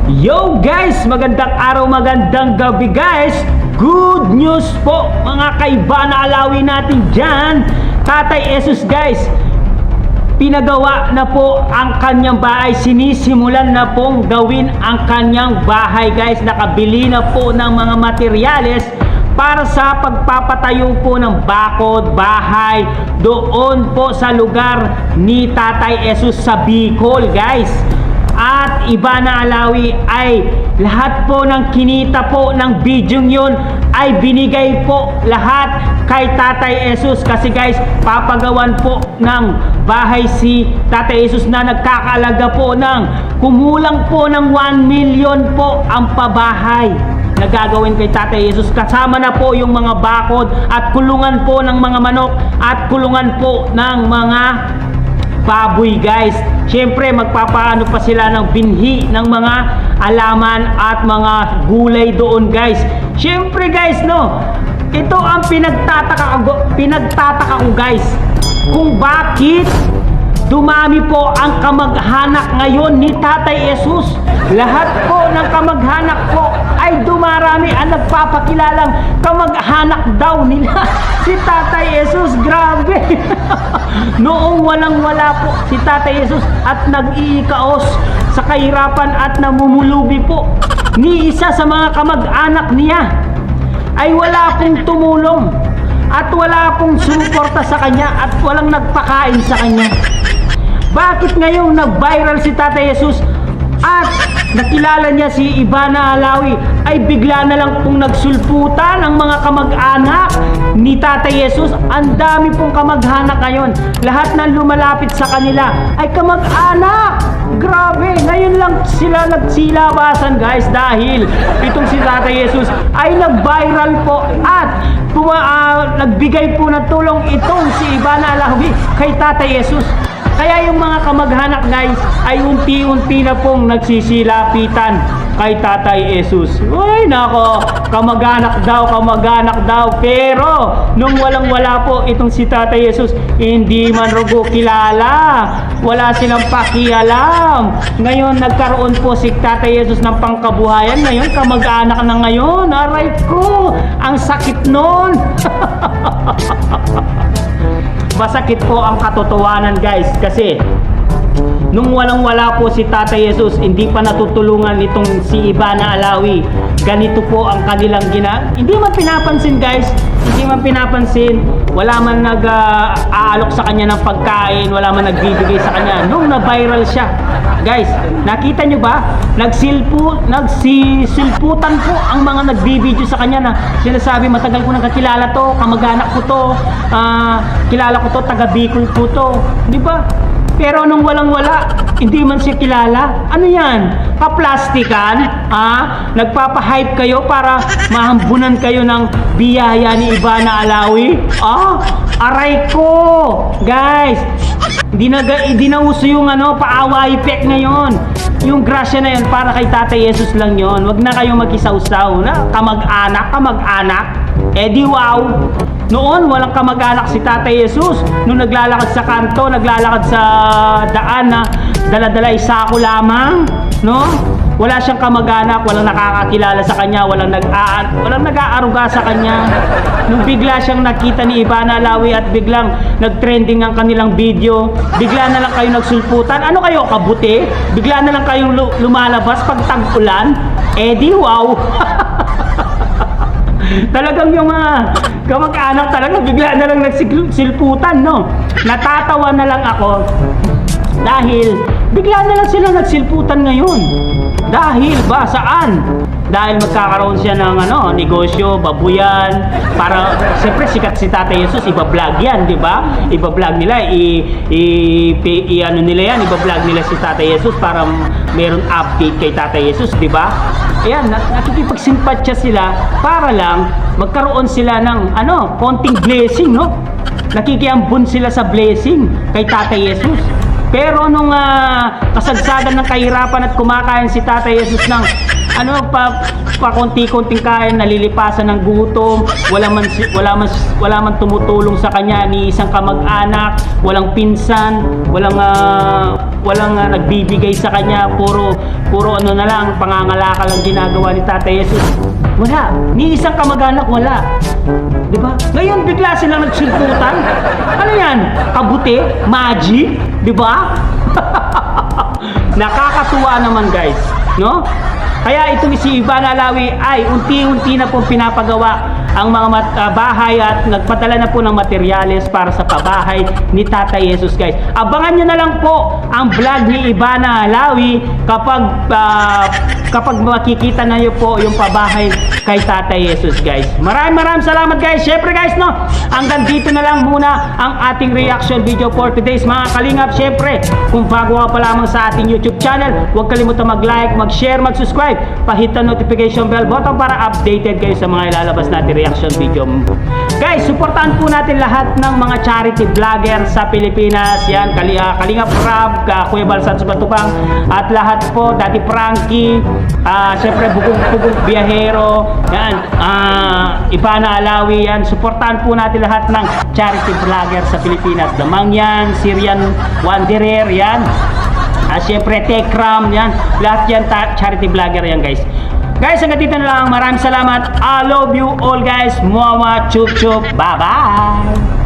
Yo guys! Magandang araw, magandang gabi guys! Good news po mga kaiba na alawin natin dyan. Tatay Jesus guys, pinagawa na po ang kanyang bahay. Sinisimulan na pong gawin ang kanyang bahay guys. Nakabili na po ng mga materyales para sa pagpapatayo po ng bakod, bahay doon po sa lugar ni Tatay Jesus sa Bicol guys. At iba na alawi ay lahat po ng kinita po ng video yun ay binigay po lahat kay Tatay Jesus. Kasi guys, papagawan po ng bahay si Tatay Jesus na nagkakaalaga po ng kumulang po ng 1 million po ang pabahay na gagawin kay Tatay Jesus. Kasama na po yung mga bakod at kulungan po ng mga manok at kulungan po ng mga baboy guys. Siyempre magpapaano pa sila ng binhi ng mga alaman at mga gulay doon guys. Siyempre guys no, ito ang pinagtataka ko guys, kung bakit dumami po ang kamag-anak ngayon ni Tatay Jesus. Lahat po ng kamag-anak po ay dumarami ang nagpapakilalang kamag-anak daw nila si Tatay Jesus. Grabe. Noong walang-wala po si Tatay Jesus at nag-iikaos sa kahirapan at namumulubi po, ni isa sa mga kamag-anak niya ay wala pong tumulong at wala pong sumuporta sa kanya at walang nagpakain sa kanya. Bakit ngayong nag-viral si Tatay Jesus at nakilala niya si Ivana Alawi ay bigla na lang pong nagsulputan ang mga kamag-anak ni Tatay Jesus? Ang dami pong kamag-anak ngayon. Lahat ng lumalapit sa kanila ay kamag-anak. Grabe, ngayon lang sila nagsilabasan guys dahil itong si Tatay Jesus ay nag-viral po at nagbigay po ng tulong itong si Ivana Alawi kay Tatay Jesus. Kaya yung mga kamag-anak guys ay unti-unti na pong nagsisilapitan kay Tatay Jesus. Uy nako, kamag-anak daw. Pero nung walang-wala po itong si Tatay Jesus, hindi man rugo kilala. Wala silang pakialam. Ngayon nagkaroon po si Tatay Jesus ng pangkabuhayan. Ngayon kamag-anak na ngayon. Aray ko, ang sakit nun. Masakit po ang katotohanan guys, kasi nung walang-wala po si Tatay Jesus, hindi pa natutulungan itong si Ivana Alawi. Ganito po ang kanilang hindi man pinapansin guys, hindi man pinapansin. Wala man nag-aalok sa kanya ng pagkain, wala man nagbibigay sa kanya. Nung na-viral siya guys, nakita nyo ba? Nagsisilputan po ang mga nagbibideo sa kanya na sinasabi, matagal ko nang kakilala to, kamag-anak ko to, kilala ko to, taga Bicol po to, di ba? Pero nung walang-wala, hindi man siya kilala. Ano yan? Kaplastikan? Nagpapahype kayo para mahambunan kayo ng biyaya ni Ivana Alawi? Aray ko! Guys, hindi na uso yung paawa effect ngayon. Yung grasya na yan para kay Tatay Jesus lang yon. Wag na kayong mag-isaw-saw na kamag-anak. Di wow. Noon walang kamag-anak si Tatay Jesus. Nung naglalakad sa kanto, naglalakad sa daan na dala-dala isako lamang, no? Wala siyang kamag-anak, walang nakakakilala sa kanya, walang nag-aaruga sa kanya. Nung bigla siyang nakita ni Ivana Alawi at biglang nag-trending ang kanilang video, bigla na lang kayo nagsulputan. Ano kayo, kabuti? Bigla na lang kayong lumalabas pag tag-ulan? Di wow. Talagang yung mga kamag-anak talaga bigla na lang nagsilputan, no? Natatawa na lang ako dahil bigla na lang sila nagsilputan ngayon. Dahil ba saan? Dahil magkakaroon siya ng negosyo, babuyan, para siyempre sikat si Tatay Jesus, iba-vlog yan, di ba? Iba-vlog nila, nila yan, iba-vlog nila si Tatay Jesus para mayroong update kay Tatay Jesus, di ba? Ayan, nakikipagsimpatya sila para lang magkaroon sila ng konting blessing, no? Nakikiambun sila sa blessing kay Tatay Jesus. Pero nung kasagsagan ng kahirapan at kumakain si Tatay Jesus ng ano pa konti-konting kain, nalilipasan ng gutom, wala man tumutulong sa kanya ni isang kamag-anak, walang pinsan, walang nagbibigay sa kanya, puro ano na lang, pangangalakal lang ginagawa ni Tatay Jesus. Wala, ni isang kamag-anak wala. 'Di ba? Ngayon bigla silang nagsulputan. Ano 'yan? Kabuti, magic, 'di ba? Nakakatuwa naman, guys, no? Kaya itong si Ivana Alawi ay unti-unti na pong pinapagawa ang mga bahay at nagpadala na po ng materyales para sa pabahay ni Tatay Jesus, guys. Abangan nyo na lang po ang vlog ni Ivana Alawi kapag makikita na nyo po yung pabahay kay Tatay Jesus, guys. Maraming salamat, guys. Syempre, guys, no, hanggang dito na lang muna ang ating reaction video for today's mga kalingap. Syempre, kung bago ka pa lamang sa ating YouTube channel, huwag kalimutan mag-like, mag-share, mag-subscribe, pahit ang notification bell button para updated kayo sa mga ilalabas natin reaction video. Guys, supportahan po natin lahat ng mga charity vlogger sa Pilipinas. Yan, Kalingap Rab, Kuya Balsan Subatupang, at lahat po, Daddy Frankie, syempre Bugong Biyahero, yan, Ivana Alawi, yan. Supportahan po natin lahat ng charity vlogger sa Pilipinas. Damangyan, Syrian Wanderer, yan. Syempre Tekram, yan. Lahat yan charity vlogger yan, guys. Guys, hanggang dito na lang. Maraming salamat. I love you all, guys. Muwa, chup chup. Bye bye.